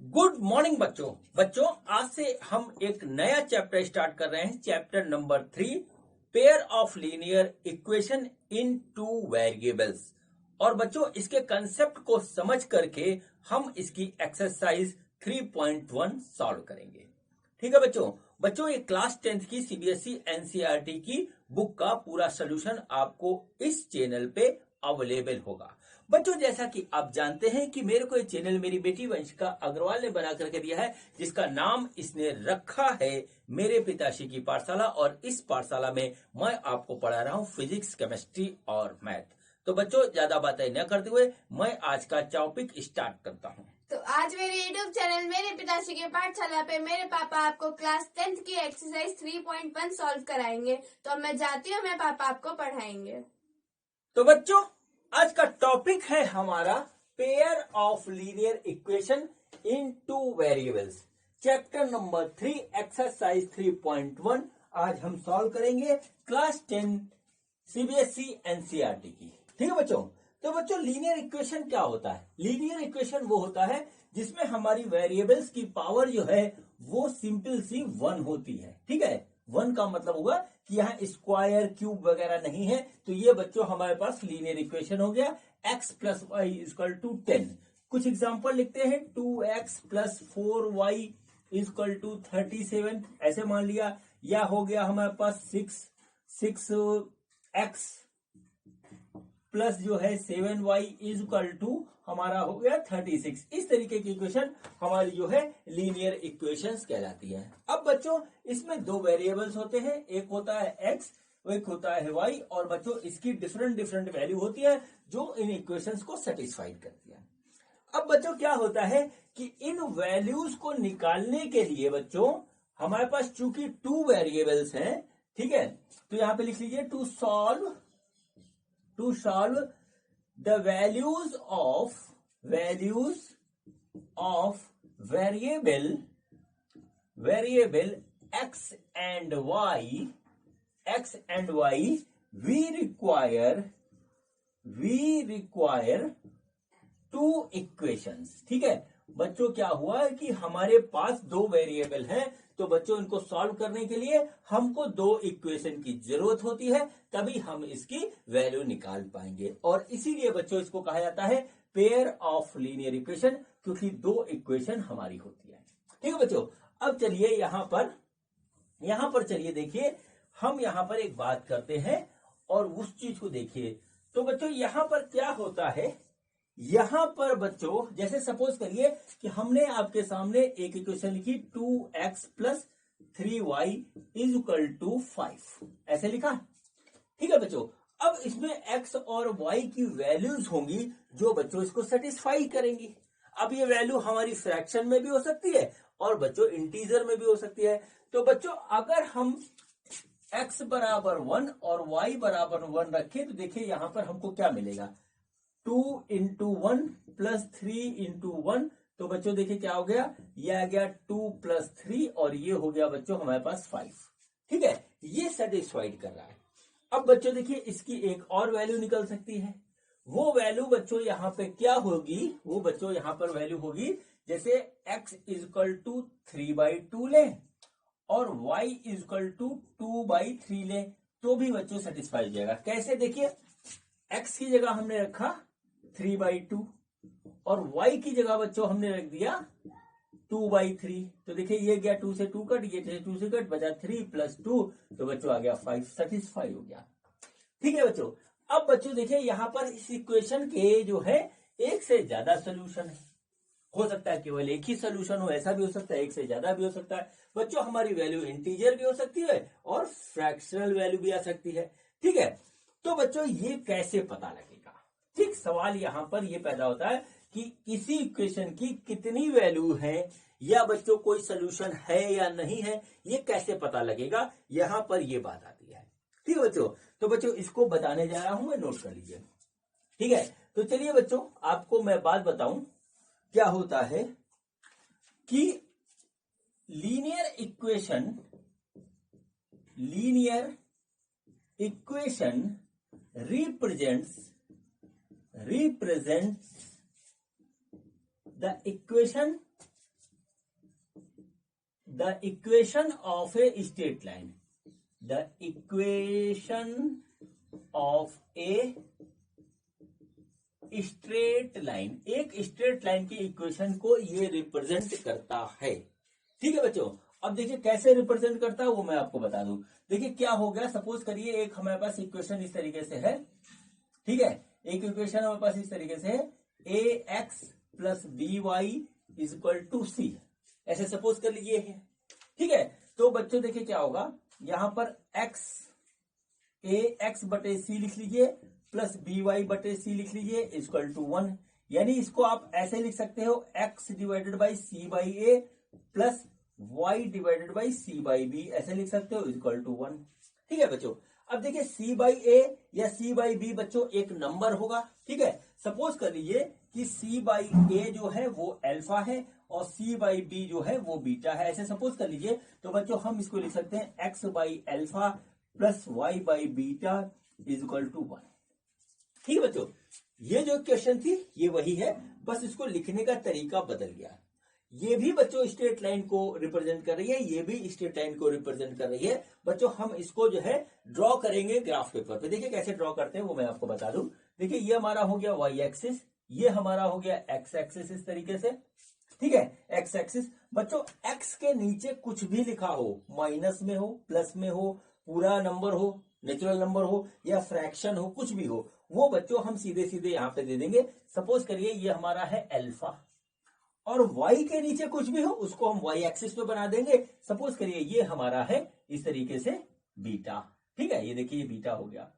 Good morning बच्चों आज से हम एक नया चैप्टर स्टार्ट कर रहे हैं। Chapter number 3, pair of linear equation in two variables. और बच्चों इसके कंसेप्ट को समझ करके हम इसकी एक्सरसाइज 3.1 सॉल्व करेंगे। ठीक है बच्चों ये क्लास 10th की सीबीएसई एनसीईआरटी की बुक का पूरा सोल्यूशन आपको इस चैनल पे अवेलेबल होगा। बच्चों जैसा कि आप जानते हैं कि मेरे को ये चैनल मेरी बेटी वंशिका अग्रवाल ने बना करके दिया है, जिसका नाम इसने रखा है मेरे पिताश्री की पाठशाला। और इस पाठशाला में मैं आपको पढ़ा रहा हूं फिजिक्स, केमिस्ट्री और मैथ। तो बच्चों ज्यादा बातें न करते हुए मैं आज का टॉपिक स्टार्ट करता हूं। तो आज मेरे यूट्यूब चैनल मेरे पिताश्री के पाठशाला पे मेरे पापा आपको क्लास 10th की एक्सरसाइज 3.1 सॉल्व कराएंगे। तो अब मैं जाती हूँ, मेरे पापा आपको पढ़ाएंगे। तो बच्चों आज का टॉपिक है हमारा pair of linear equation in two variables, chapter number 3 exercise 3.1 आज हम सॉल्व करेंगे क्लास 10 सीबीएसई एनसीईआरटी की। ठीक है बच्चों। तो बच्चों लीनियर इक्वेशन क्या होता है? लीनियर इक्वेशन वो होता है जिसमें हमारी वेरिएबल्स की पावर जो है वो सिंपल सी 1 होती है। ठीक है, 1 का मतलब हुआ कि यहाँ स्क्वायर क्यूब वगैरह नहीं है। तो ये बच्चों हमारे पास लीनियर इक्वेशन हो गया x plus y equal to 10। कुछ एग्जांपल लिखते हैं, 2x plus 4y equal to 37 ऐसे मान लिया। या हो गया हमारे पास 6x प्लस जो है 7y इक्वल टू हमारा हो गया 36। इस तरीके की इक्वेशन हमारी जो है लीनियर इक्वेशंस कहलाती है। अब बच्चों इसमें दो वेरिएबल्स होते हैं, एक होता है x, एक होता है y। और बच्चों इसकी डिफरेंट वैल्यू होती है जो इन इक्वेशंस को सेटिस्फाइड करती है। अब बच्चों क्या होता है कि इन वैल्यूज को निकालने के लिए बच्चों हमारे पास चूंकि 2 वेरिएबल्स हैं, ठीक है, तो यहां पे लिख लीजिए to solve the values of variable x and y, we require 2 equations. ठीक है बच्चों, क्या हुआ है कि हमारे पास 2 वेरिएबल हैं, तो बच्चों इनको सॉल्व करने के लिए हमको 2 इक्वेशन की जरूरत होती है, तभी हम इसकी वैल्यू निकाल पाएंगे। और इसीलिए बच्चों इसको कहा जाता है पेयर ऑफ लीनियर इक्वेशन, क्योंकि 2 इक्वेशन हमारी होती है। ठीक है बच्चों। अब चलिए यहां पर चलिए देखिए, हम यहां पर एक बात करते हैं और उस चीज को देखिए। तो बच्चों यहां पर क्या होता है, यहां पर बच्चों जैसे सपोज करिए कि हमने आपके सामने एक इक्वेशन लिखी 2x plus 3y is equal to 5 ऐसे लिखा। ठीक है बच्चों, अब इसमें x और y की वैल्यूज होंगी जो बच्चों इसको सेटिस्फाई करेंगी। अब ये वैल्यू हमारी फ्रैक्शन में भी हो सकती है और बच्चों इंटीजर में भी हो सकती है। तो बच्चों अगर हम x बराबर 1 और y बराबर 1 रखें तो देखिए यहां पर हमको क्या मिलेगा, 2 इंटू 1 प्लस 3 इंटू 1। तो बच्चों देखिए क्या हो गया, ये आ गया 2 प्लस 3 और ये हो गया बच्चों हमारे पास 5। ठीक है, ये सेटिस्फाइड कर रहा है। अब बच्चों देखिए इसकी एक और वैल्यू निकल सकती है। वो वैल्यू बच्चों यहां पे क्या होगी, वो बच्चों यहां पर वैल्यू होगी जैसे x इजकल टू 3/2 ले और y इजकल टू 2/3 ले, तो भी बच्चों सेटिस्फाई हो जाएगा। कैसे देखिए, x की जगह हमने रखा 3/2 और y की जगह बच्चों हमने रख दिया 2/3। तो देखिए ये गया 2 से 2 कट, ये 2 से कट, बचा 3 प्लस 2, तो बच्चों आ गया 5, सेटिस्फाई हो गया। ठीक है बच्चों। अब बच्चों देखिए यहां पर इस इक्वेशन के जो है एक से ज्यादा सोल्यूशन है। हो सकता है केवल एक ही सोल्यूशन हो, ऐसा भी हो सकता है, एक से ज्यादा भी हो सकता है। बच्चों हमारी वैल्यू इंटीजर भी हो सकती है और फ्रैक्शनल वैल्यू भी आ सकती है। ठीक है, तो बच्चों ये कैसे पता लगेगा? ठीक, सवाल यहां पर ये पैदा होता है कि किसी इक्वेशन की कितनी वैल्यू है या बच्चों कोई सोल्यूशन है या नहीं है, ये कैसे पता लगेगा, यहां पर ये बात आती है। ठीक है बच्चों, तो बच्चों इसको बताने जा रहा हूं मैं, नोट कर लीजिए। ठीक है, तो चलिए बच्चों आपको मैं बात बताऊं क्या होता है कि linear equation represents the equation the equation of a straight line, the equation of a straight line, एक स्ट्रेट लाइन की इक्वेशन को ये रिप्रेजेंट करता है। ठीक है बच्चों, अब देखिए कैसे रिप्रेजेंट करता है वो मैं आपको बता दूं। देखिए क्या हो गया, सपोज करिए एक हमारे पास इक्वेशन इस तरीके से है, ठीक है, एक इक्वेशन हमारे पास इस तरीके से है, a x plus b y is equal to c, ऐसे सपोज कर लीजिए है। ठीक है, तो बच्चों देखिए क्या होगा, यहां पर एक्स, ए एक्स बटे सी लिख लीजिए प्लस बी वाई बटे सी लिख लीजिए इक्वल टू 1, यानी इसको आप ऐसे लिख सकते हो x divided by c by a plus y divided by c by b, ऐसे लिख सकते हो इक्वल टू 1। ठीक है बच्चों, अब देखिए सी बाई ए या सी बाई बी बच्चों एक नंबर होगा। ठीक है, सपोज कर लीजिए कि सी बाई ए जो है वो अल्फा है और सी बाई बी जो है वो बीटा है, ऐसे सपोज कर लीजिए। तो बच्चों हम इसको लिख सकते हैं x by alpha plus y by beta is equal to 1। ठीक है बच्चों, ये जो क्वेश्चन थी ये वही है, बस इसको लिखने का तरीका बदल गया। ये भी बच्चों स्ट्रेट लाइन को रिप्रेजेंट कर रही है, ये भी स्ट्रेट लाइन को रिप्रेजेंट कर रही है। बच्चों हम इसको जो है ड्रॉ करेंगे ग्राफ पेपर पे। देखिए कैसे ड्रॉ करते हैं वो मैं आपको बता दूं। देखिए ये हमारा हो गया वाई एक्सिस, ये हमारा हो गया एक्स एक्सिस इस तरीके से। ठीक है, एक्स एक्सिस। बच्चों एक्स के नीचे कुछ भी लिखा हो, माइनस में हो, प्लस में हो, पूरा नंबर हो, नेचुरल नंबर हो या फ्रैक्शन हो, कुछ भी हो, वो बच्चों हम सीधे सीधे यहां पे दे देंगे। सपोज करिए ये हमारा है अल्फा, और y के नीचे कुछ भी हो उसको हम y एक्सिस पे बना देंगे। सपोज करिए ये हमारा है इस तरीके से बीटा। ठीक है, ये देखिए ये बीटा हो गया।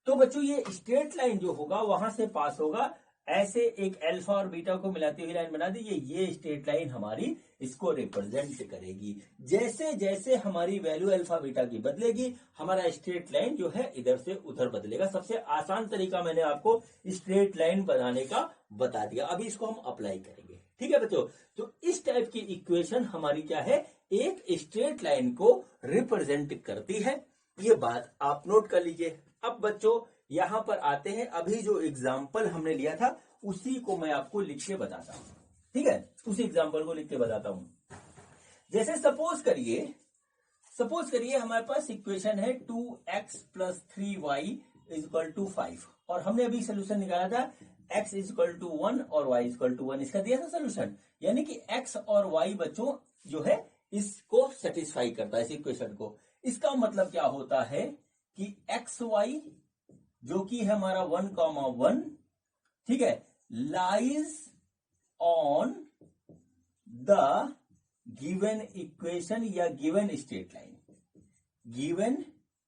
तो बच्चों ये स्ट्रेट लाइन जो होगा वहां से पास होगा, ऐसे एक अल्फा और बीटा को मिलाती हुई लाइन बना दीजिए, ये स्ट्रेट लाइन हमारी इसको रिप्रेजेंट करेगी। जैसे जैसे हमारी वैल्यू अल्फा बीटा की बदलेगी, हमारा स्ट्रेट लाइन जो है इधर से उधर बदलेगा। सबसे आसान तरीका मैंने आपको स्ट्रेट लाइन बनाने का बता दिया, अभी इसको हम अप्लाई करेंगे। ठीक है बच्चों, तो इस टाइप की इक्वेशन हमारी क्या है, एक स्ट्रेट लाइन को रिप्रेजेंट करती है। ये बात आप नोट कर लीजिए। अब बच्चों यहां पर आते हैं, अभी जो एग्जाम्पल हमने लिया था उसी को मैं आपको लिख के बताता हूं। ठीक है, उसी एग्जाम्पल को लिख के बताता हूं। जैसे सपोज करिए हमारे पास इक्वेशन है 2x plus 3y is equal to 5, और हमने अभी सोल्यूशन निकाला था x इज इक्वल टू 1 और y इज इक्वल टू 1, इसका दिया था सोल्यूशन। यानी कि x और y बच्चों जो है इसको सेटिस्फाई करता है, इस इक्वेशन को। इसका मतलब क्या होता है कि एक्स वाई जो कि है हमारा 1,1, ठीक है, lies on the given equation या given straight line, given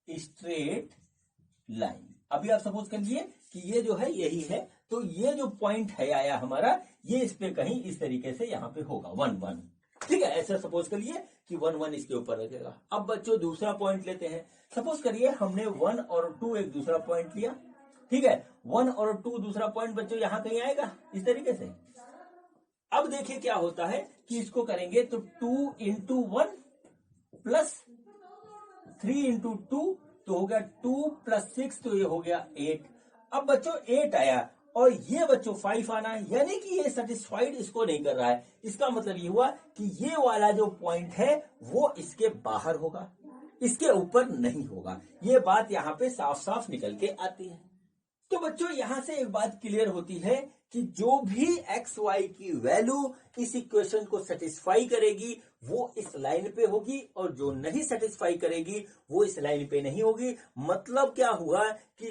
straight line. अभी आप सपोज करिए कि ये जो है यही है, तो ये जो पॉइंट है आया हमारा, ये इस पे कहीं इस तरीके से यहां पे होगा 1, 1। ठीक है, ऐसा सपोज करिए कि 1, 1 इसके ऊपर रखेगा। अब बच्चों दूसरा पॉइंट लेते हैं। सपोज करिए हमने 1 और 2 एक दूसरा पॉइंट लिया। ठीक है, 1 और 2 दूसरा पॉइंट बच्चों यहां कहीं आएगा इस तरीके से। अब देखिए क्या होता है कि इसको करेंगे तो 2 इंटू 1 प्लस 3 इंटू 2 तो हो गया 2 प्लस 6, तो ये हो गया 8। अब बच्चों 8 आया और ये बच्चों 5 आना है, यानी कि ये सेटिस्फाइड इसको नहीं कर रहा है। इसका मतलब ये हुआ कि ये वाला जो पॉइंट है वो इसके बाहर होगा, इसके ऊपर नहीं होगा। ये बात यहां पे साफ साफ निकल के आती है। तो बच्चों यहां से एक बात क्लियर होती है कि जो भी एक्स वाई की वैल्यू इस इक्वेशन को सेटिस्फाई करेगी वो इस लाइन पे होगी, और जो नहीं सेटिस्फाई करेगी वो इस लाइन पे नहीं होगी। मतलब क्या हुआ कि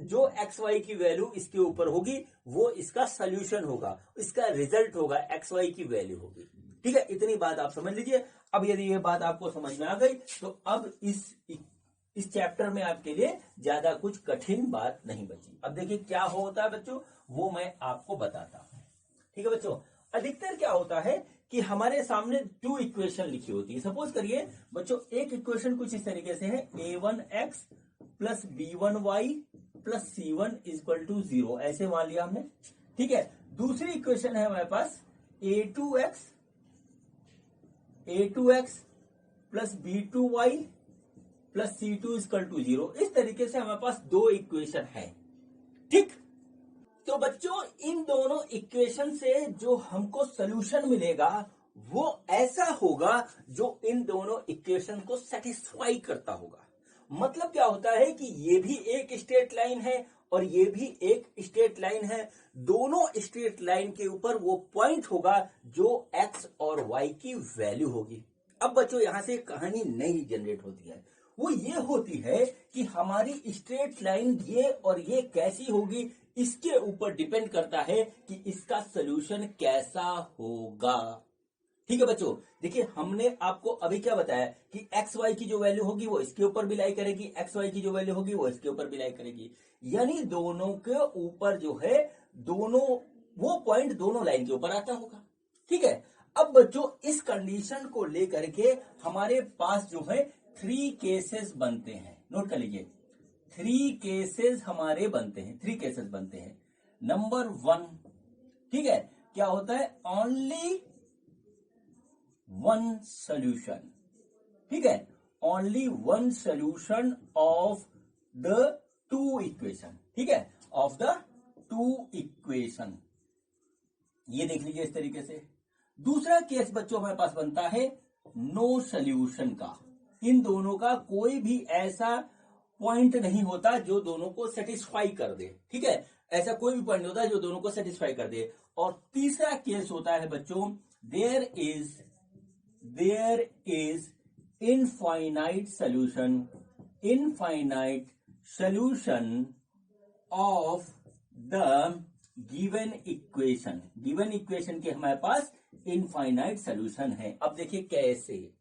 जो एक्स वाई की वैल्यू इसके ऊपर होगी वो इसका सोल्यूशन होगा, इसका रिजल्ट होगा, एक्स वाई की वैल्यू होगी। ठीक है, इतनी बात आप समझ लीजिए। अब यदि ये बात आपको समझ में आ गई तो अब इस चैप्टर में आपके लिए ज्यादा कुछ कठिन बात नहीं बची। अब देखिए क्या होता है बच्चों, वो मैं आपको बताता हूं। ठीक है बच्चों, अधिकतर क्या होता है कि हमारे सामने 2 इक्वेशन लिखी होती है। सपोज करिए बच्चों एक इक्वेशन कुछ इस तरीके से है, a1x plus b1y plus c1 equal to 0, ऐसे मान लिया हमने। ठीक है, दूसरी इक्वेशन है हमारे पास a2x plus b2y plus c2 equal to 0। इस तरीके से हमारे पास 2 इक्वेशन है। ठीक, तो बच्चों इन दोनों इक्वेशन से जो हमको सोल्यूशन मिलेगा वो ऐसा होगा जो इन दोनों इक्वेशन को सेटिस्फाई करता होगा। मतलब क्या होता है कि ये भी एक स्ट्रेट लाइन है और ये भी एक स्ट्रेट लाइन है। दोनों स्ट्रेट लाइन के ऊपर वो पॉइंट होगा जो एक्स और वाई की वैल्यू होगी। अब बच्चों यहां से कहानी नई जनरेट होती है, वो ये होती है कि हमारी स्ट्रेट लाइन ये और ये कैसी होगी, इसके ऊपर डिपेंड करता है कि इसका सोल्यूशन कैसा होगा। ठीक है बच्चों, देखिए हमने आपको अभी क्या बताया कि एक्स वाई की जो वैल्यू होगी वो इसके ऊपर भी लाई करेगी, एक्स वाई की जो वैल्यू होगी वो इसके ऊपर भी लाई करेगी। यानी दोनों के ऊपर जो है दोनों वो पॉइंट दोनों लाइन के ऊपर आता होगा। ठीक है, अब बच्चों इस कंडीशन को लेकर के हमारे पास जो है 3 केसेस बनते हैं। नोट कर लीजिए, 3 केसेस हमारे बनते हैं, 3 केसेस बनते हैं। नंबर 1, ठीक है, क्या होता है, ओनली वन सोल्यूशन। ठीक है, only one solution of the 2 equation. ठीक है, ऑफ द 2 इक्वेशन, ये देख लीजिए इस तरीके से। दूसरा केस बच्चों हमारे पास बनता है नो सोल्यूशन का। इन दोनों का कोई भी ऐसा पॉइंट नहीं होता जो दोनों को सेटिस्फाई कर दे। ठीक है, ऐसा कोई भी पॉइंट होता है जो दोनों को सेटिस्फाई कर दे। और तीसरा केस होता है बच्चों there is infinite solution of the given equation. Given equation के हमारे पास इनफाइनाइट सोल्यूशन है। अब देखिए कैसे,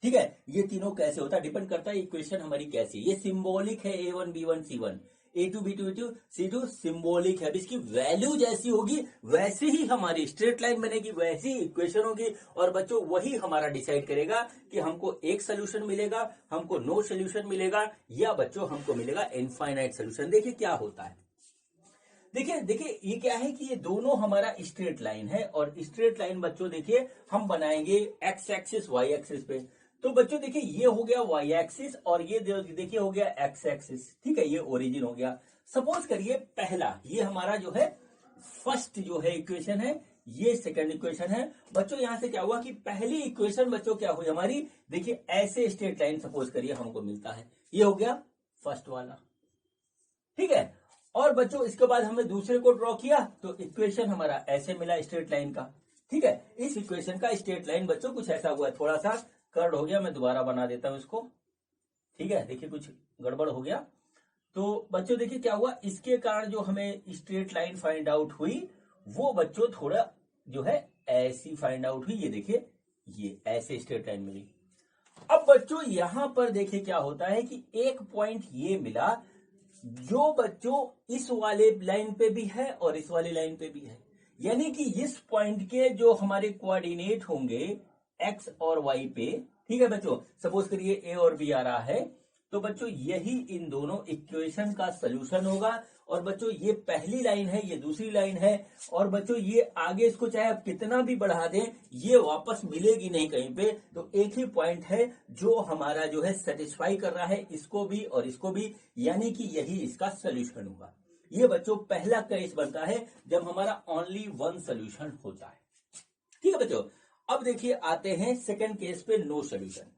ठीक है, ये तीनों कैसे होता है डिपेंड करता है इक्वेशन हमारी कैसी। ये सिंबॉलिक है, A1 B1 C1, A2 B2 B2 C2 symbolic है। अब इसकी वैल्यू जैसी होगी वैसे ही हमारी स्ट्रेट लाइन बनेगी, वैसी इक्वेशन होगी। और बच्चों वही हमारा डिसाइड करेगा कि हमको एक सोल्यूशन मिलेगा, हमको नो सोल्यूशन मिलेगा, या बच्चों हमको मिलेगा इनफाइनाइट सोल्यूशन। देखिए क्या होता है, देखिए ये क्या है कि ये दोनों हमारा स्ट्रेट लाइन है। और स्ट्रेट लाइन बच्चों देखिए हम बनाएंगे एक्स एक्सिस वाई एक्सिस पे। तो बच्चों देखिए ये हो गया वाई एक्सिस और ये देखिए हो गया एक्स एक्सिस। ठीक है, ये ओरिजिन हो गया। सपोज करिए पहला ये हमारा जो है फर्स्ट जो है इक्वेशन है, ये सेकंड इक्वेशन है। बच्चों यहां से क्या हुआ कि पहली इक्वेशन बच्चों क्या हुई हमारी, देखिए ऐसे स्ट्रेट लाइन सपोज करिए हमको मिलता है, ये हो गया फर्स्ट वाला। ठीक है, और बच्चों इसके बाद हमने दूसरे को ड्रॉ किया तो इक्वेशन हमारा ऐसे मिला स्ट्रेट लाइन का। ठीक है, इस इक्वेशन का स्ट्रेट लाइन बच्चों कुछ ऐसा हुआ है, थोड़ा सा कर्व हो गया, मैं दोबारा बना देता हूं इसको। ठीक है, देखिए कुछ गड़बड़ हो गया। तो बच्चों देखिए क्या हुआ, इसके कारण जो हमें स्ट्रेट लाइन फाइंड आउट हुई वो बच्चों थोड़ा जो है ऐसी फाइंड आउट हुई। ये देखिए ये ऐसे स्ट्रेट लाइन मिली। अब बच्चों यहां पर देखिए क्या होता है कि एक पॉइंट ये मिला जो बच्चों इस वाले लाइन पे भी है और इस वाली लाइन पे भी है। यानी कि इस पॉइंट के जो हमारे कोऑर्डिनेट होंगे एक्स और वाई पे, ठीक है बच्चों, सपोज करिए ए और बी आ रहा है, तो बच्चों यही इन दोनों इक्वेशन का सोल्यूशन होगा। और बच्चों ये पहली लाइन है, ये दूसरी लाइन है, और बच्चों ये आगे इसको चाहे आप कितना भी बढ़ा दें ये वापस मिलेगी नहीं कहीं पे। तो एक ही पॉइंट है जो हमारा जो है सेटिस्फाई कर रहा है इसको भी और इसको भी, यानी कि यही इसका सोल्यूशन होगा। ये बच्चों पहला केस बनता है जब हमारा ओनली वन सोल्यूशन होता है। ठीक है बच्चों, अब देखिए आते हैं सेकंड केस पे, नो सोल्यूशन।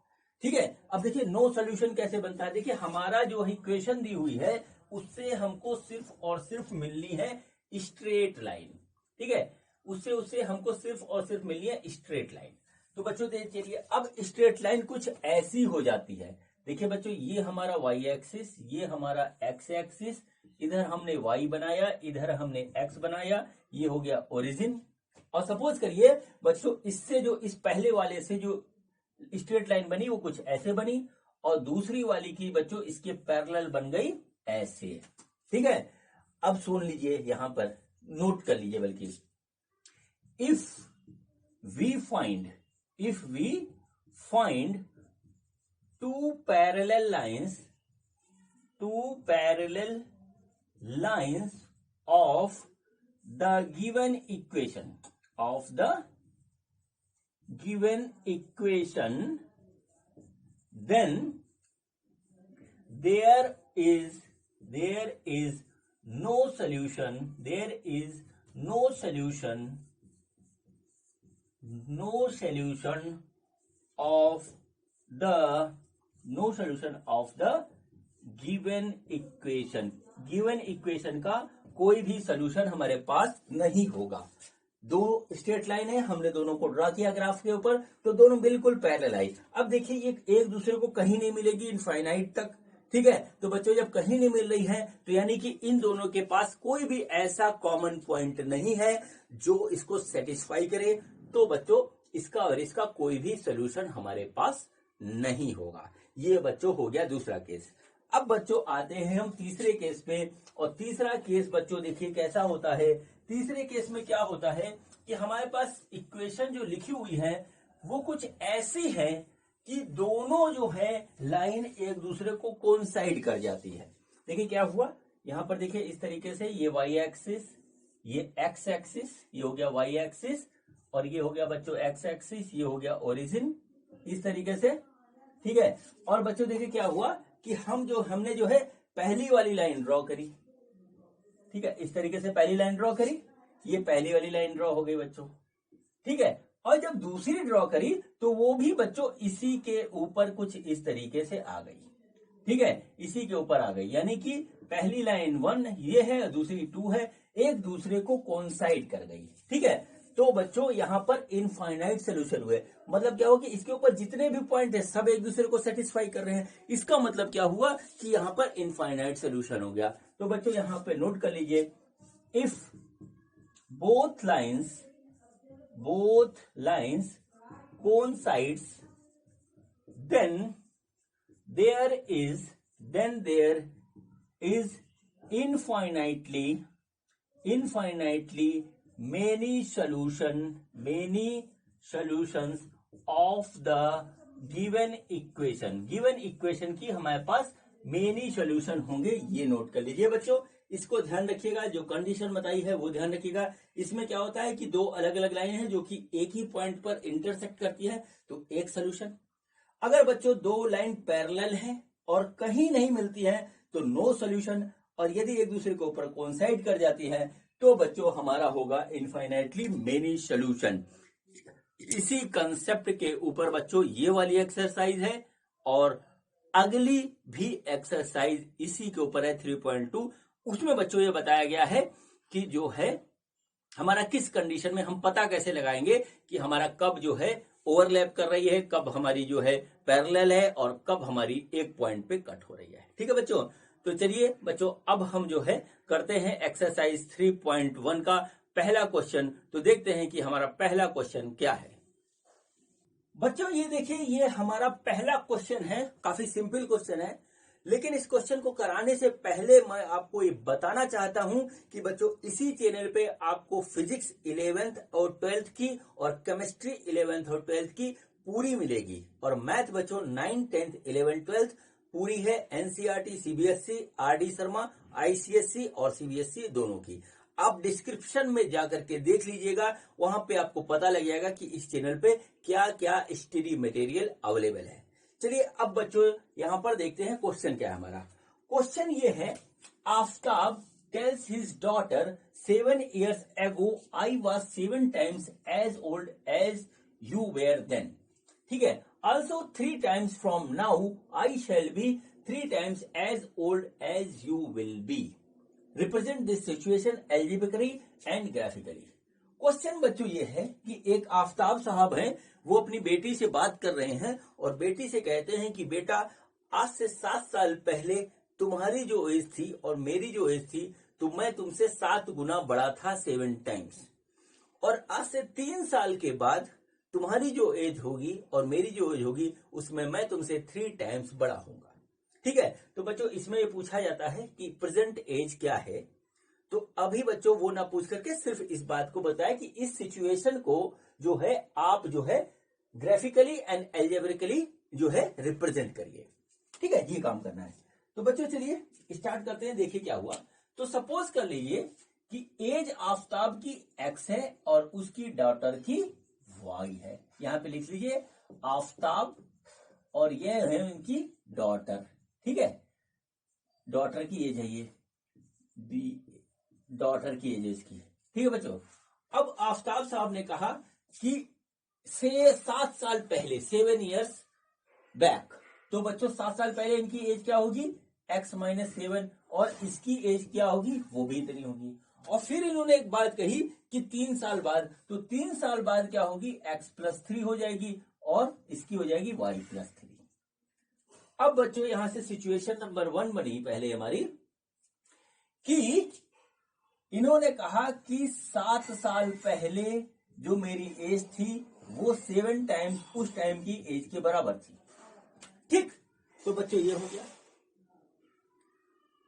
ठीक है, अब देखिए नो सोल्यूशन कैसे बनता है। देखिए हमारा जो इक्वेशन दी हुई है उससे हमको सिर्फ और सिर्फ मिलनी है स्ट्रेट लाइन। ठीक है, उससे हमको सिर्फ और सिर्फ मिलनी है स्ट्रेट लाइन। तो बच्चों चलिए अब स्ट्रेट लाइन कुछ ऐसी हो जाती है। देखिए बच्चों ये हमारा वाई एक्सिस, ये हमारा एक्स एक्सिस, इधर हमने वाई बनाया, इधर हमने एक्स बनाया, ये हो गया ओरिजिन। और सपोज करिए बच्चों इससे जो इस पहले वाले से जो स्ट्रेट लाइन बनी वो कुछ ऐसे बनी, और दूसरी वाली की बच्चों इसके पैरेलल बन गई ऐसे। ठीक है, अब सुन लीजिए यहां पर नोट कर लीजिए, बल्कि if we find two parallel lines of the given equation, then there is no solution no solution of the given equation. Given equation का कोई भी सोल्यूशन हमारे पास नहीं होगा। दो स्ट्रेट लाइन है, हमने दोनों को ड्रा किया ग्राफ के ऊपर, तो दोनों बिल्कुल पैरेलल आई। अब देखिए ये एक दूसरे को कहीं नहीं मिलेगी इनफाइनाइट तक, ठीक है। तो बच्चों जब कहीं नहीं मिल रही है तो यानी कि इन दोनों के पास कोई भी ऐसा कॉमन पॉइंट नहीं है जो इसको सेटिस्फाई करे। तो बच्चों इसका और इसका कोई भी सोल्यूशन हमारे पास नहीं होगा। ये बच्चों हो गया दूसरा केस। अब बच्चों आते हैं हम तीसरे केस पे, और तीसरा केस बच्चों देखिए कैसा होता है। तीसरे केस में क्या होता है कि हमारे पास इक्वेशन जो लिखी हुई है वो कुछ ऐसी है कि दोनों जो है लाइन एक दूसरे को कोइंसाइड कर जाती है। देखिए क्या हुआ यहां पर, देखिए इस तरीके से ये वाई एक्सिस, ये एक्स एक्सिस, ये हो गया वाई एक्सिस, और ये हो गया बच्चों एक्स एक्सिस, ये हो गया ओरिजिन, इस तरीके से, ठीक है। और बच्चों देखिए क्या हुआ कि हमने जो है पहली वाली लाइन ड्रॉ करी, ठीक है, इस तरीके से पहली लाइन ड्रॉ करी, ये पहली वाली लाइन ड्रॉ हो गई बच्चों, ठीक है। और जब दूसरी ड्रॉ करी तो वो भी बच्चों इसी के ऊपर कुछ इस तरीके से आ गई, ठीक है, इसी के ऊपर आ गई। यानी कि पहली लाइन 1 ये है, दूसरी 2 है, एक दूसरे को कोइंसाइड कर गई, ठीक है। तो बच्चों यहां पर इनफाइनाइट सोल्यूशन हुए। मतलब क्या हुआ कि इसके ऊपर जितने भी पॉइंट है सब एक दूसरे को सेटिस्फाई कर रहे हैं। इसका मतलब क्या हुआ कि यहां पर इनफाइनाइट सोल्यूशन हो गया। तो बच्चों यहां पे नोट कर लीजिए, if both lines coincides then there is infinitely many solutions of the given equation की हमारे पास मेनी सोल्यूशन होंगे। ये नोट कर लीजिए बच्चों, इसको ध्यान रखिएगा, जो कंडीशन बताई है वो ध्यान रखिएगा। इसमें क्या होता है कि दो अलग अलग लाइन है जो कि एक ही पॉइंट पर इंटरसेक्ट करती है तो एक सोल्यूशन। अगर बच्चों दो लाइन पैरेलल है और कहीं नहीं मिलती है तो नो सोल्यूशन, और यदि एक दूसरे के ऊपर कोइंसाइड कर जाती है तो बच्चों हमारा होगा इनफाइनाइटली मेनी सोल्यूशन। इसी कंसेप्ट के ऊपर बच्चों ये वाली एक्सरसाइज है, और अगली भी एक्सरसाइज इसी के ऊपर है 3.2। उसमें बच्चों ये बताया गया है कि जो है हमारा किस कंडीशन में हम पता कैसे लगाएंगे कि हमारा कब जो है ओवरलैप कर रही है, कब हमारी जो है पैरेलल है, और कब हमारी एक पॉइंट पे कट हो रही है, ठीक है बच्चों। तो चलिए बच्चों अब हम जो है करते हैं एक्सरसाइज 3.1 का पहला क्वेश्चन। तो देखते हैं कि हमारा पहला क्वेश्चन क्या है। बच्चों ये देखिए, ये हमारा पहला क्वेश्चन है, काफी सिंपल क्वेश्चन है। लेकिन इस क्वेश्चन को कराने से पहले मैं आपको ये बताना चाहता हूं कि बच्चों इसी चैनल पे आपको फिजिक्स 11th और 12th की और केमिस्ट्री 11th और 12th की पूरी मिलेगी, और मैथ बच्चों 9th 10th 11th 12th पूरी है, NCERT CBSE RD Sharma ICSE और सीबीएसई दोनों की। आप डिस्क्रिप्शन में जाकर के देख लीजिएगा, वहां पे आपको पता लग जाएगा कि इस चैनल पे क्या क्या स्टडी मटेरियल अवेलेबल है। चलिए अब बच्चों यहां पर देखते हैं क्वेश्चन क्या है हमारा। क्वेश्चन ये है, Aftab tales his daughter 7 years ago I was 7 times as old as you were then, ठीक है। Also 3 times from now I shall be 3 times as old as you will be. Represent this situation algebraically and graphically. Question बच्चों ये है कि एक आफ्ताब साहब हैं, वो अपनी बेटी से बात कर रहे हैं और बेटी से कहते हैं कि बेटा आज से 7 साल पहले तुम्हारी जो एज थी और मेरी जो एज थी तो मैं तुमसे 7 गुना बड़ा था 7 टाइम्स, और आज से 3 साल के बाद तुम्हारी जो एज होगी और मेरी जो एज होगी उसमें मैं तुमसे 3 टाइम्स बड़ा होऊंगा, ठीक है। तो बच्चों इसमें ये पूछा जाता है कि प्रेजेंट एज क्या है। तो अभी बच्चों वो ना पूछ करके सिर्फ इस बात को बताया कि इस सिचुएशन को जो है आप जो है ग्राफिकली एंड एल्जेब्रिकली जो है रिप्रेजेंट करिए, ठीक है, ये काम करना है। तो बच्चों चलिए स्टार्ट करते हैं। देखिए क्या हुआ, तो सपोज कर लीजिए कि एज आफ्ताब की x है और उसकी डॉटर की y है। यहां पे लिख लीजिए आफ्ताब और ये है उनकी डॉटर, ठीक है, डॉटर की एज है ये, डॉटर की एज इसकी, ठीक है बच्चों। अब आफ्ताब साहब ने कहा कि से 7 साल पहले, 7 years बैक, तो बच्चों 7 साल पहले इनकी एज क्या होगी, x-7, और इसकी एज क्या होगी, वो भी इतनी होगी। और फिर इन्होंने एक बात कही कि 3 साल बाद, तो 3 साल बाद क्या होगी, x+3 हो जाएगी और इसकी हो जाएगी y+3। अब बच्चों यहां से सिचुएशन नंबर 1 बनी पहले हमारी कि इन्होंने कहा कि 7 साल पहले जो मेरी एज थी वो 7 टाइम्स उस टाइम की एज के बराबर थी। ठीक, तो बच्चों ये हो गया।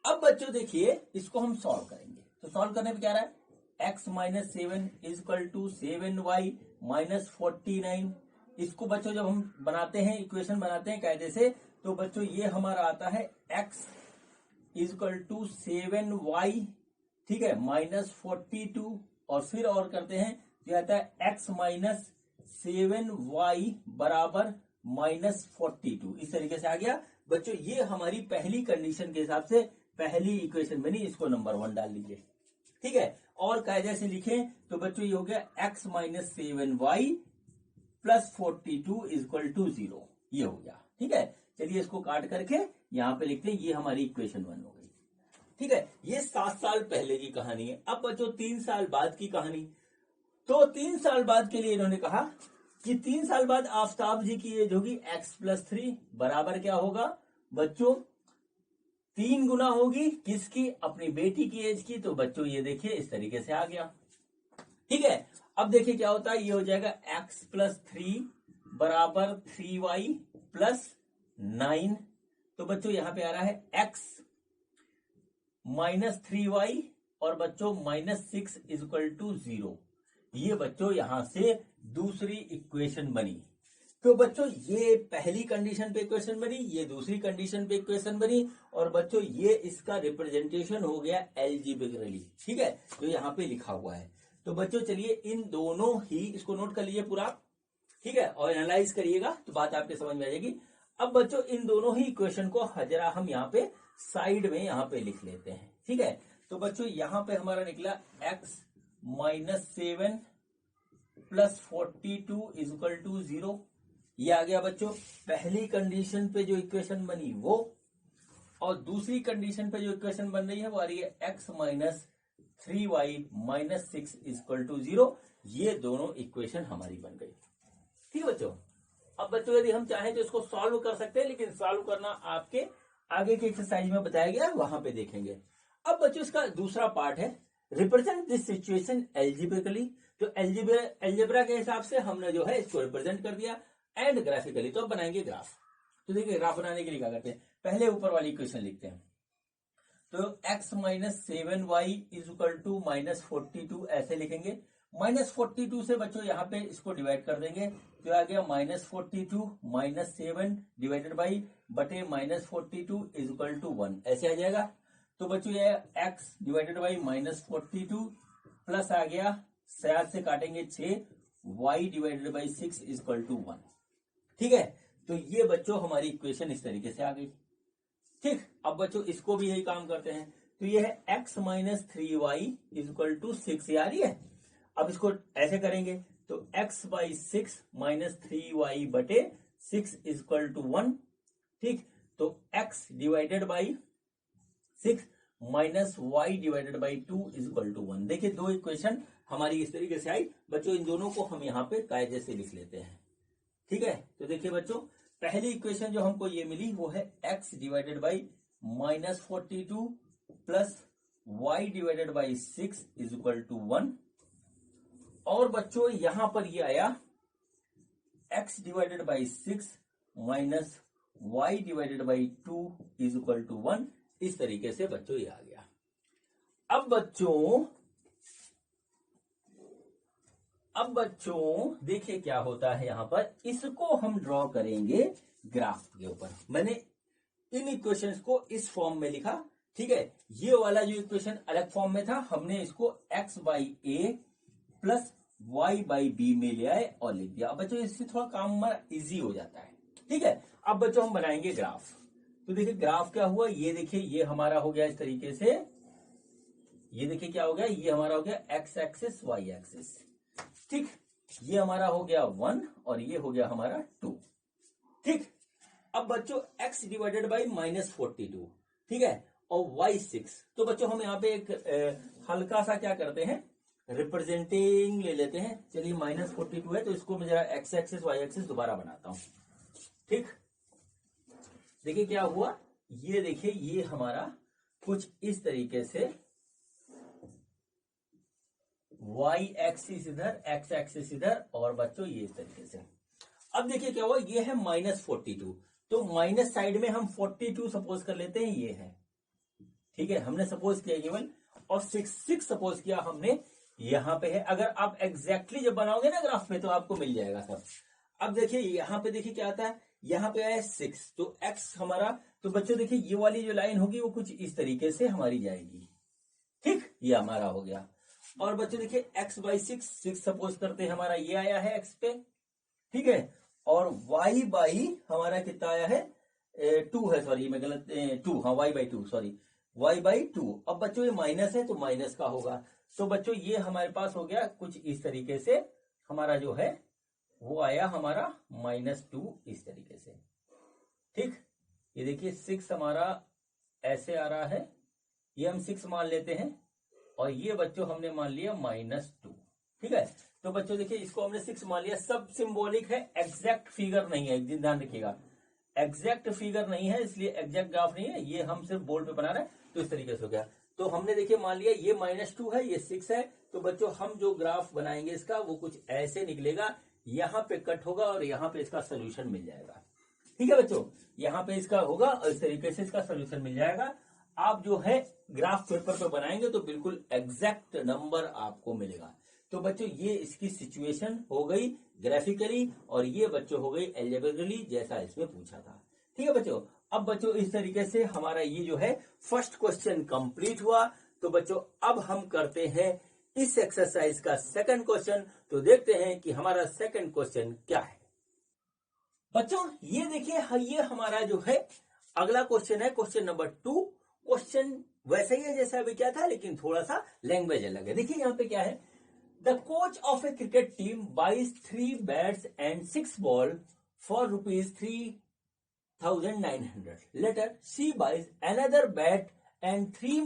अब बच्चों देखिए इसको हम सॉल्व करेंगे, तो सॉल्व करने में क्या रहा है, x-7 = 7y - 49। इसको बच्चों जब हम बनाते हैं, इक्वेशन बनाते हैं कायदे से, तो बच्चों ये हमारा आता है x = 7y, ठीक है, -42, और फिर और करते हैं तो आता है x - 7y = -42। इस तरीके से आ गया बच्चों। ये हमारी पहली कंडीशन के हिसाब से पहली इक्वेशन बनी, इसको नंबर 1 डाल लीजिए, ठीक है। और कायदे से लिखें तो बच्चों ये हो गया x - 7y + 42 = 0, ये हो गया, ठीक है। चलिए इसको काट करके यहां पे लिखते हैं, ये हमारी इक्वेशन 1 हो गई, ठीक है। ये 7 साल पहले की कहानी है। अब बच्चों 3 साल बाद की कहानी, तो 3 साल बाद के लिए इन्होंने कहा कि 3 साल बाद आफताब जी की एज होगी x+3 बराबर क्या होगा बच्चों, 3 गुना होगी किसकी, अपनी बेटी की एज की। तो बच्चों ये देखिए इस तरीके से आ गया, ठीक है। अब देखिए क्या होता है, ये हो जाएगा x+3 = 3y + 9। तो बच्चों यहां पे आ रहा है x - 3y और बच्चों -6 = 0। ये बच्चों यहां से दूसरी इक्वेशन बनी। तो बच्चों ये पहली कंडीशन पे इक्वेशन बनी, ये दूसरी कंडीशन पे इक्वेशन बनी, और बच्चों ये इसका रिप्रेजेंटेशन हो गया एल्जेब्रिकली, ठीक है, जो यहां पे लिखा हुआ है। तो बच्चों चलिए इन दोनों ही, इसको नोट कर लीजिए पूरा, ठीक है, और एनालाइज करिएगा तो बात आपके समझ में आ जाएगी। अब बच्चों इन दोनों ही इक्वेशन को जरा हम यहाँ पे साइड में यहाँ पे लिख लेते हैं, ठीक है। तो बच्चों यहाँ पे हमारा निकला x - 7 + 42 = 0, ये आ गया बच्चों पहली कंडीशन पे जो इक्वेशन बनी वो, और दूसरी कंडीशन पे जो इक्वेशन बन रही है वो आ रही है x - 3y - 6 = 0। ये दोनों इक्वेशन हमारी बन गई, ठीक है बच्चों। अब बच्चों यदि हम चाहें तो इसको सॉल्व कर सकते हैं, लेकिन सॉल्व करना आपके आगे के एक्सरसाइज में बताया गया, वहां पे देखेंगे। अब बच्चों इसका दूसरा पार्ट है रिप्रेजेंट दिस सिचुएशन एल्जेब्रिकली। तो एल्जेब्रा के हिसाब से हमने जो है इसको रिप्रेजेंट कर दिया, एंड ग्राफिकली। तो अब बनाएंगे ग्राफ। तो देखिए ग्राफ बनाने के लिए क्या करते हैं, पहले ऊपर वाली इक्वेशन लिखते हैं। तो x - 7y = -42 ऐसे लिखेंगे। -42 से बच्चों यहाँ पे इसको डिवाइड कर देंगे, तो आ गया -42 - 7 डिवाइडेड बाई बटे -42 = 1, ऐसे आ जाएगा। तो बच्चों ये x डिवाइडेड बाई -42 प्लस आ गया 7 से काटेंगे 6, y डिवाइडेड बाई 6 = 1, ठीक है। तो ये बच्चों हमारी इक्वेशन इस तरीके से आ गई, ठीक। अब बच्चों इसको भी यही काम करते हैं। तो ये है x - 3y = 6, ये आ रही है। अब इसको ऐसे करेंगे तो x/6 - 3y बटे 6 = 1, ठीक। तो x divided by 6 minus y divided by 2 = 1। देखिए दो इक्वेशन हमारी इस तरीके से आई बच्चों। इन दोनों को हम यहाँ पे कायदे से लिख लेते हैं, ठीक है। तो देखिए बच्चों पहली इक्वेशन जो हमको ये मिली वो है x divided by -42 plus y divided by 6 = 1, और बच्चों यहां पर ये आया x divided by 6 minus y divided by 2 = 1। इस तरीके से बच्चों ये आ गया। अब बच्चों देखिए क्या होता है यहां पर, इसको हम ड्रॉ करेंगे ग्राफ के ऊपर। मैंने इन इक्वेशंस को इस फॉर्म में लिखा, ठीक है। ये वाला जो इक्वेशन अलग फॉर्म में था, हमने इसको x/a प्लस y/b में ले आए और लिख दिया। अब बच्चों इससे थोड़ा काम हमारा इजी हो जाता है, ठीक है। अब बच्चों हम बनाएंगे ग्राफ। तो देखिए ग्राफ क्या हुआ, ये देखिए ये हमारा हो गया इस तरीके से। ये देखिए क्या हो गया, ये हमारा हो गया x एक्सिस y एक्सिस, ठीक। ये हमारा हो गया 1 और ये हो गया हमारा 2। ठीक, अब बच्चों x डिवाइडेड बाई -42, ठीक है, और y 6। तो बच्चों हम यहाँ पे एक हल्का सा क्या करते हैं, रिप्रेजेंटिंग ले लेते हैं। चलिए -42 है तो इसको मैं जरा x एक्सिस y एक्सिस दोबारा बनाता हूं। ठीक, देखिए क्या हुआ, ये देखिए ये हमारा कुछ इस तरीके से y एक्सिस इधर, x एक्सिस इधर, और बच्चों ये इस तरीके से। अब देखिए क्या हुआ, ये है -42, तो माइनस साइड में हम 42 सपोज कर लेते हैं, ये है। ठीक है, हमने सपोज किया केवल, और 6 सपोज किया हमने, यहां पे है। अगर आप एग्जैक्टली जब बनाओगे ना ग्राफ में तो आपको मिल जाएगा सब। अब देखिए यहां पे देखिए क्या आता है, यहां पे आया 6, तो x हमारा, तो बच्चों देखिए ये वाली जो लाइन होगी वो कुछ इस तरीके से हमारी जाएगी। ठीक, ये हमारा हो गया। और बच्चों देखिए x बाई 6 सपोज करते हैं, हमारा ये आया है x पे, ठीक है, और y बाई हमारा कितना आया है, 2 है, सॉरी मैं गलत, 2, हाँ y by 2, sorry y by 2। अब बच्चों ये माइनस है तो माइनस का होगा, तो बच्चों ये हमारे पास हो गया कुछ इस तरीके से, हमारा जो है वो आया हमारा -2 इस तरीके से। ठीक, ये देखिए 6 हमारा ऐसे आ रहा है, ये हम 6 मान लेते हैं, और ये बच्चों हमने मान लिया -2। ठीक है, तो बच्चों देखिए इसको हमने 6 मान लिया, सब सिंबॉलिक है, एग्जैक्ट फिगर नहीं है, एक दिन ध्यान रखिएगा, एग्जैक्ट फिगर नहीं है, इसलिए एग्जैक्ट ग्राफ नहीं है, ये हम सिर्फ बोर्ड पे बना रहे हैं, तो इस तरीके से हो गया। तो हमने देखिए मान लिया ये -2 है, ये 6 है, तो बच्चों हम जो ग्राफ बनाएंगे इसका वो कुछ ऐसे निकलेगा, यहां पे कट होगा और यहां पे इसका सोल्यूशन मिल जाएगा। ठीक है बच्चों, यहां पे इसका होगा और इस तरीके से इसका सोल्यूशन मिल जाएगा। आप जो है ग्राफ पेपर पे बनाएंगे तो बिल्कुल एग्जैक्ट नंबर आपको मिलेगा। तो बच्चों ये इसकी सिचुएशन हो गई ग्राफिकली, और ये बच्चों हो गई एल्जेब्रिकली, जैसा इसमें पूछा था। ठीक है बच्चों, अब बच्चों इस तरीके से हमारा ये जो है फर्स्ट क्वेश्चन कंप्लीट हुआ। तो बच्चों अब हम करते हैं इस एक्सरसाइज का सेकंड क्वेश्चन, तो देखते हैं कि हमारा सेकंड क्वेश्चन क्या है। बच्चों ये देखिए, ये हमारा जो है अगला क्वेश्चन है, क्वेश्चन नंबर 2। क्वेश्चन वैसा ही है जैसा अभी क्या था, लेकिन थोड़ा सा लैंग्वेज अलग है। देखिए यहाँ पे क्या है, the coach of a cricket team buys 3 bats and 6 ball for ₹3,900. Later she buys another bat and 3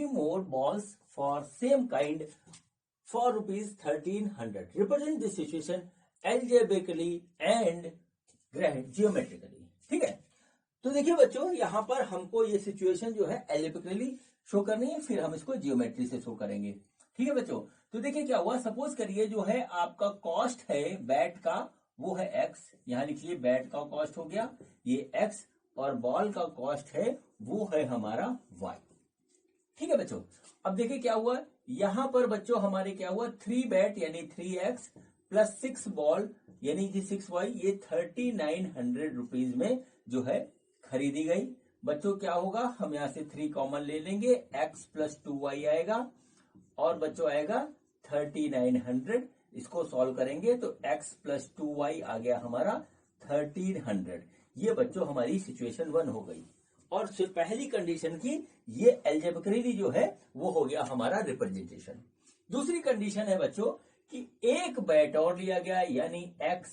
more balls for same kind for ₹1,300. Represent this situation algebraically and geometrically. ठीक है, तो देखिए बच्चों यहां पर हमको ये सिचुएशन जो है एल्जेब्रिकली शो करनी है, फिर हम इसको जियोमेट्री से शो करेंगे। ठीक है बच्चों, तो देखिए क्या हुआ, सपोज करिए जो है आपका कॉस्ट है बैट का वो है x, यहां लिखिए बैट का कॉस्ट हो गया ये x, और बॉल का कॉस्ट है वो है हमारा y। ठीक है बच्चों, अब देखिए क्या हुआ, यहां पर बच्चों हमारे क्या हुआ, 3 बैट यानी 3x प्लस 6 बॉल यानी कि 6y, ये 3,900 रुपीज में जो है खरीदी गई। बच्चों क्या होगा, हम यहां से 3 कॉमन ले लेंगे, x प्लस 2y आएगा, और बच्चों आएगा 3,900। इसको सॉल्व करेंगे तो x प्लस 2y आ गया हमारा 1,300। ये बच्चों हमारी सिचुएशन 1 हो गई, और सिर्फ पहली कंडीशन की ये एल्जेब्रिकली जो है वो हो गया हमारा रिप्रेजेंटेशन। दूसरी कंडीशन है बच्चों कि एक बैट और लिया गया यानी x,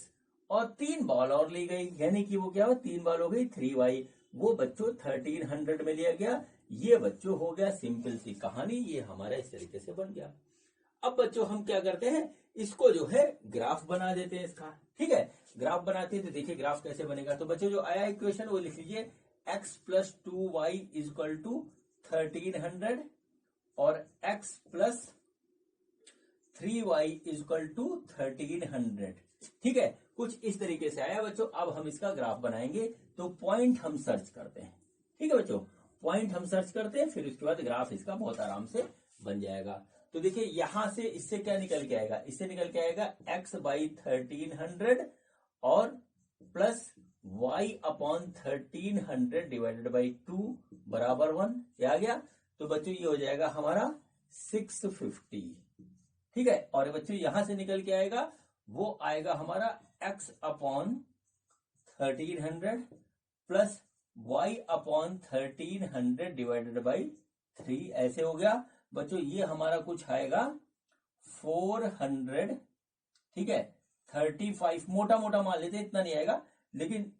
और 3 बॉल और ली गई यानी कि वो क्या हो, 3 बॉल हो गई 3y, वो बच्चों 1,300 में लिया गया। ये बच्चों हो गया सिंपल सी कहानी, ये हमारा इस तरीके से बन गया। अब बच्चों हम क्या करते हैं, इसको जो है ग्राफ बना देते हैं इसका। ठीक है, ग्राफ बनाते हैं तो देखिए ग्राफ कैसे बनेगा। तो बच्चों जो आया इक्वेशन वो लिख लीजिए, x प्लस 2y इज इक्वल टू 1,300 और x प्लस 3y इज इक्वल टू 1,300। ठीक है, कुछ इस तरीके से आया बच्चों। अब हम इसका ग्राफ बनाएंगे, तो पॉइंट हम सर्च करते हैं। ठीक है बच्चों, पॉइंट हम सर्च करते हैं, फिर उसके बाद ग्राफ इसका बहुत आराम से बन जाएगा। तो देखिए यहां से इससे क्या निकल के आएगा, इससे निकल के आएगा x बाई 1,300 और plus y upon 1,300 divided by 2 बराबर 1, ये आ गया। तो बच्चों ये हो जाएगा हमारा 650। ठीक है, और बच्चों यहां से निकल के आएगा वो आएगा हमारा x upon 1,300 plus y upon 1,300 divided by 3, ऐसे हो गया बच्चों। ये हमारा कुछ आएगा 400, ठीक है, 35, मोटा मोटा मान लेते हैं, इतना नहीं आएगा, लेकिन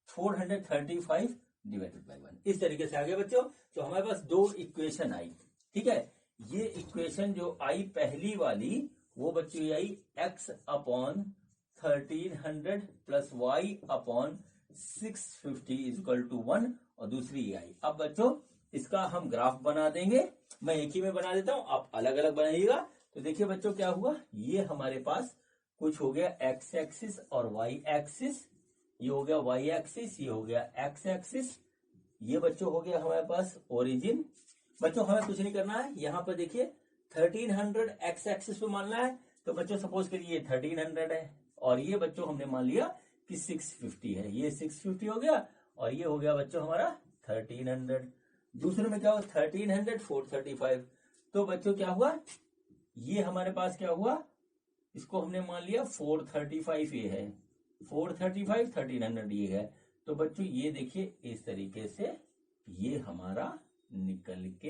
435 डिवाइडेड बाई 1, इस तरीके से आ गया बच्चों। तो हमारे पास दो इक्वेशन आई, ठीक है। ये इक्वेशन जो आई पहली वाली, वो बच्चों ये आई x upon 1300 plus y upon 650 equal to 1, और दूसरी ये आई। अब बच्चों इसका हम ग्राफ बना देंगे, मैं एक ही में बना देता हूं, आप अलग अलग बनाइएगा। तो देखिए बच्चों क्या हुआ, ये हमारे पास कुछ हो गया x एक्सिस और y एक्सिस, ये हो गया y एक्सिस, ये हो गया x एक्सिस, ये बच्चों हो गया हमारे पास ओरिजिन। बच्चों हमें कुछ नहीं करना है, यहाँ पर देखिए 1300 x एक्सिस पे मानना है। तो बच्चों सपोज करिए 1300 है, और ये बच्चों हमने मान लिया कि 650 है, ये 650 हो गया, और ये हो गया बच्चों हमारा 1300। दूसरे में क्या हुआ 1300 435, तो बच्चों क्या हुआ, ये हमारे पास क्या हुआ, इसको हमने मान लिया 435 ये है, 435 1300 ये है। तो बच्चों ये देखिए इस तरीके से ये हमारा निकल के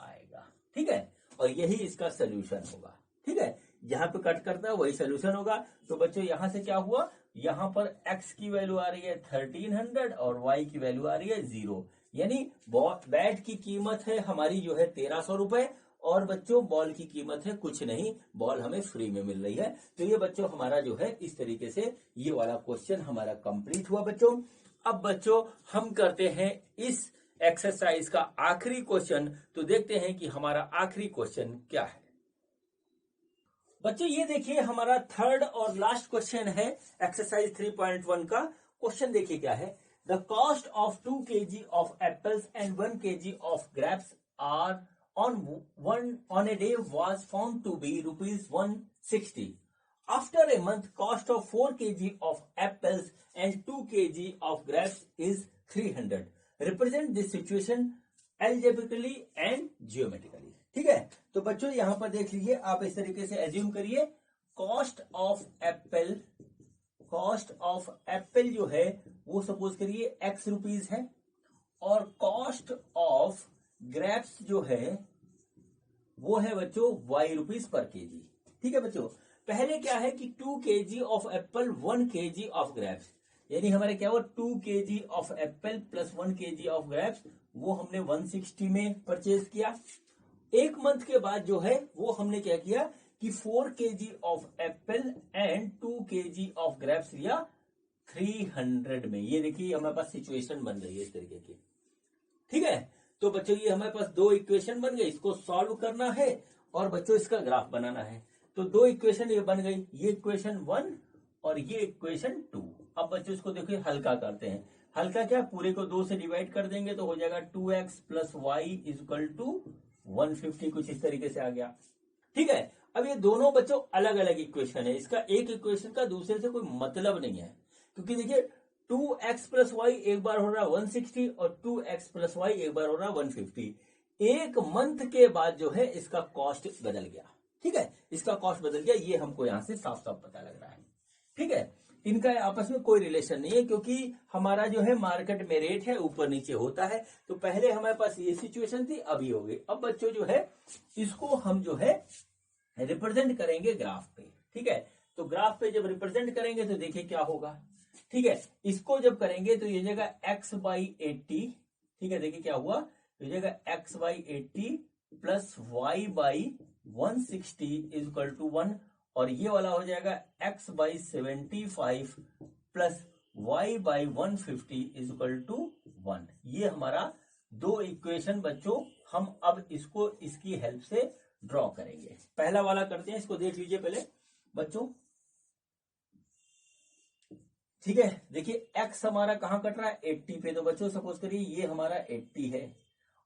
आएगा, ठीक है, और यही इसका सोल्यूशन होगा, ठीक है। जहां पे कट करता है वही सोल्यूशन होगा। तो बच्चों यहां से क्या हुआ, यहां पर x की वैल्यू आ रही है 1300 और y की वैल्यू आ रही है 0, यानी बैट की कीमत है हमारी जो है 1300 रुपए, और बच्चों बॉल की कीमत है कुछ नहीं, बॉल हमें फ्री में मिल रही है। तो ये बच्चों हमारा जो है इस तरीके से ये वाला क्वेश्चन हमारा कंप्लीट हुआ बच्चों। अब बच्चों हम करते हैं इस एक्सरसाइज का आखिरी क्वेश्चन, तो देखते हैं कि हमारा आखिरी क्वेश्चन क्या है। बच्चों ये देखिए हमारा थर्ड और लास्ट क्वेश्चन है एक्सरसाइज 3.1 का। क्वेश्चन देखिए क्या है, the cost of 2 kg of apples and 1 kg of grapes are on a day was found to be rupees 160. After a month, cost of 4 kg of apples and 2 kg of grapes is 300. Represent this situation algebraically and geometrically. ठीक है, तो बच्चों यहां पर देख लीजिए, आप इस तरीके से एज्यूम करिए, कॉस्ट ऑफ एप्पल जो है वो सपोज करिए x रुपीज है, और कॉस्ट ऑफ ग्रेप्स जो है वो है बच्चों y रुपीज पर केजी। ठीक है बच्चों, पहले क्या है कि 2 kg of Apple 1 kg of grapes, यानी हमारे क्या हुआ 2 kg of Apple plus 1 kg of grapes, वो हमने 160 में परचेज किया। एक मंथ के बाद जो है वो हमने क्या किया कि 4 kg of Apple and 2 kg of grapes लिया 300 में। ये देखिए हमारे पास सिचुएशन बन रही है इस तरीके की। ठीक है, तो बच्चों ये हमारे पास दो इक्वेशन बन गई, इसको सॉल्व करना है और बच्चों इसका ग्राफ बनाना है। तो दो इक्वेशन ये बन गई, ये इक्वेशन 1 और ये इक्वेशन 2। अब बच्चों इसको देखिए हल्का करते हैं। हल्का क्या, पूरे को 2 से डिवाइड कर देंगे तो हो जाएगा 2x plus y equal to 150, कुछ इस तरीके से आ गया। ठीक है, अब ये दोनों बच्चों अलग अलग इक्वेशन है, इसका एक इक्वेशन का दूसरे से कोई मतलब नहीं है, क्योंकि देखिए 2x प्लस वाई एक बार हो रहा है 160 और 2x प्लस वाई एक बार हो रहा है 150। एक मंथ के बाद जो है इसका कॉस्ट बदल गया। ठीक है, इसका कॉस्ट बदल गया, ये हमको यहां से साफ साफ पता लग रहा है। ठीक है, इनका आपस में कोई रिलेशन नहीं है, क्योंकि हमारा जो है मार्केट में रेट है ऊपर नीचे होता है। तो पहले हमारे पास ये सिचुएशन थी, अभी हो गई। अब बच्चों जो है इसको हम जो है रिप्रेजेंट करेंगे ग्राफ पे। ठीक है, तो ग्राफ पे जब रिप्रेजेंट करेंगे तो देखिए क्या होगा। ठीक है, इसको जब करेंगे तो ये जगह x/80, ठीक है, देखिए क्या हुआ, ये जगह x/80 plus y/160 equal to 1, और ये वाला हो जाएगा x/75 plus y/150 equal to 1। ये हमारा दो इक्वेशन बच्चों, हम अब इसको इसकी हेल्प से ड्रॉ करेंगे। पहला वाला करते हैं, इसको देख लीजिए पहले बच्चों। ठीक है, देखिए x हमारा कहां कट रहा है 80 पे, तो बच्चों सपोज करिए ये हमारा 80 है,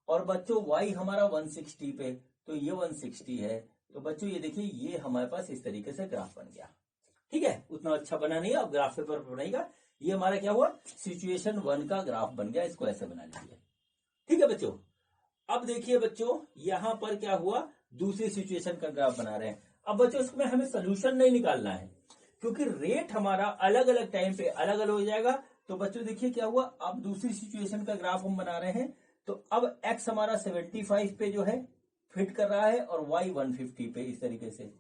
और बच्चों y हमारा 160 पे, तो ये 160 है। तो बच्चों ये देखिए ये हमारे पास इस तरीके से ग्राफ बन गया। ठीक है, उतना अच्छा बना नहीं है, अब ग्राफ पेपर पर बनाएगा। ये हमारा क्या हुआ, सिचुएशन 1 का ग्राफ बन गया, इसको ऐसे बना लीजिए। ठीक है बच्चों, अब देखिए बच्चों यहां पर क्या हुआ, दूसरी सिचुएशन का ग्राफ बना रहे हैं। अब बच्चों इसमें हमें सोल्यूशन नहीं निकालना है, क्योंकि रेट हमारा अलग अलग टाइम पे अलग अलग हो जाएगा। तो बच्चों देखिए क्या हुआ, अब दूसरी सिचुएशन का ग्राफ हम बना रहे हैं। तो अब x हमारा 75 पे जो है, फिट कर रहा है और y 150 पे इस तरीके से,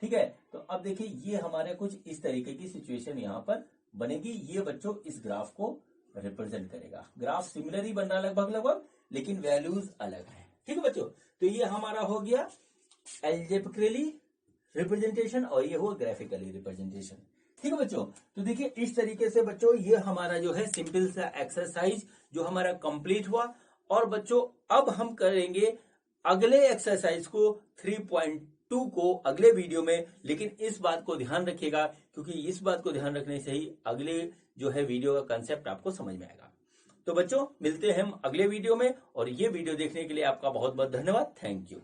ठीक है। तो अब देखिए ये हमारे कुछ इस तरीके की सिचुएशन यहाँ पर बनेगी। ये बच्चों इस ग्राफ को रिप्रेजेंट करेगा। ग्राफ सिमिलर ही बन रहा लगभग लगभग, लेकिन वैल्यूज अलग है, ठीक है बच्चों। तो ये हमारा हो गया एल्जेब्रिकली रिप्रेजेंटेशन और ये हुआ ग्राफिकली रिप्रेजेंटेशन, ठीक है बच्चों। तो देखिए इस तरीके से बच्चों ये हमारा जो है सिंपल सा एक्सरसाइज जो हमारा कंप्लीट हुआ। और बच्चों अब हम करेंगे अगले एक्सरसाइज को 3.2 को अगले वीडियो में। लेकिन इस बात को ध्यान रखिएगा, क्योंकि इस बात को ध्यान रखने से ही अगले जो है वीडियो का कंसेप्ट आपको समझ में आएगा। तो बच्चों मिलते हैं हम अगले वीडियो में, और ये वीडियो देखने के लिए आपका बहुत बहुत धन्यवाद। Thank you.